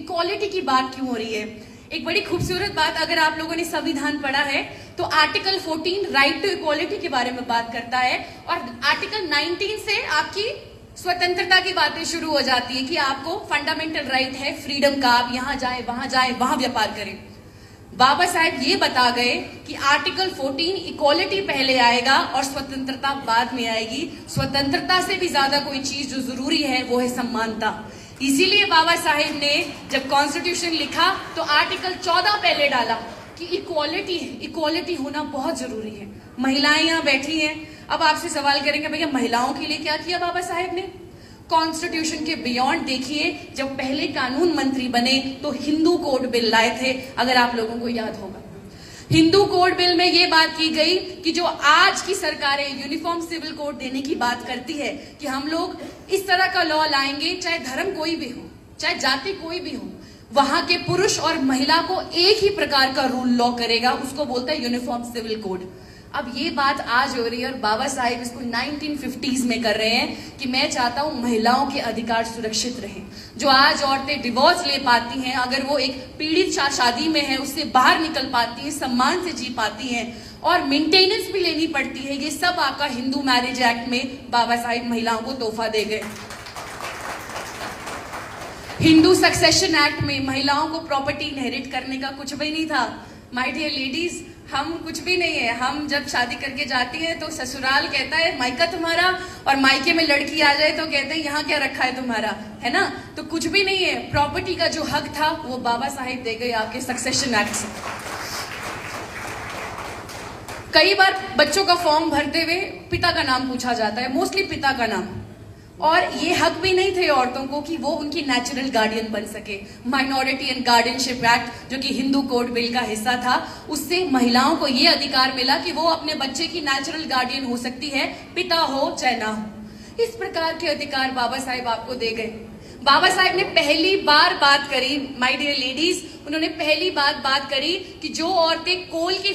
Equality की बात क्यों हो रही है? एक बड़ी खूबसूरत बात, अगर आप लोगों ने संविधान पढ़ा है तो आर्टिकल 14 राइट टू इक्वालिटी के बारे में बात करता है, और आर्टिकल 19 से आपकी स्वतंत्रता की बातें शुरू हो जाती है कि आपको फंडामेंटल राइट है फ्रीडम का, आप यहां जाए वहां व्यापार करें। बाबा साहेब ये बता गए कि आर्टिकल 14 इक्वालिटी पहले आएगा और स्वतंत्रता बाद में आएगी। स्वतंत्रता से भी ज्यादा कोई चीज जो जरूरी है वो है समानता। इसीलिए बाबा साहेब ने जब कॉन्स्टिट्यूशन लिखा तो आर्टिकल 14 पहले डाला कि इक्वालिटी होना बहुत जरूरी है। महिलाएं यहाँ बैठी हैं, अब आपसे सवाल करेंगे भैया महिलाओं के लिए क्या किया बाबा साहेब ने? कॉन्स्टिट्यूशन के बियॉन्ड देखिए, जब पहले कानून मंत्री बने तो हिंदू कोड बिल लाए थे, अगर आप लोगों को याद होगा। हिंदू कोड बिल में यह बात की गई कि जो आज की सरकारें यूनिफॉर्म सिविल कोड देने की बात करती है कि हम लोग इस तरह का लॉ लाएंगे, चाहे धर्म कोई भी हो, चाहे जाति कोई भी हो, वहां के पुरुष और महिला को एक ही प्रकार का रूल लॉ करेगा, उसको बोलता है यूनिफॉर्म सिविल कोड। अब ये बात आज हो रही है और बाबा साहेब इसको 1950s में कर रहे हैं कि मैं चाहता हूं महिलाओं के अधिकार सुरक्षित रहें। जो आज औरतें डिवोर्स ले पाती हैं, अगर वो एक पीड़ित शादी में है उससे बाहर निकल पाती हैं, सम्मान से जी पाती हैं और मेंटेनेंस भी लेनी पड़ती है, ये सब आपका हिंदू मैरिज एक्ट में बाबा साहेब महिलाओं को तोहफा दे गए। हिंदू सक्सेशन एक्ट में महिलाओं को प्रॉपर्टी इनहेरिट करने का कुछ भी नहीं था। माय डियर लेडीज, हम कुछ भी नहीं है। हम जब शादी करके जाती है तो ससुराल कहता है मायका तुम्हारा, और मायके में लड़की आ जाए तो कहते हैं यहाँ क्या रखा है तुम्हारा, है ना? तो कुछ भी नहीं है। प्रॉपर्टी का जो हक था वो बाबा साहेब दे गए आपके सक्सेशन एक्ट से। कई बार बच्चों का फॉर्म भरते हुए पिता का नाम पूछा जाता है, मोस्टली पिता का नाम, और ये हक भी नहीं थे औरतों को कि वो उनकी नेचुरल गार्डियन बन सके। माइनॉरिटी एंड गार्डियनशिप एक्ट जो कि हिंदू कोड बिल का हिस्सा था, उससे महिलाओं को ये अधिकार मिला कि वो अपने बच्चे की नेचुरल गार्डियन हो सकती है, पिता हो चाहे ना हो। इस प्रकार के अधिकार बाबा साहेब आपको दे गए। बाबा साहेब ने पहली बार बात करी, माय डियर लेडीज, उन्होंने पहली बात करी कि जो औरतें कोल की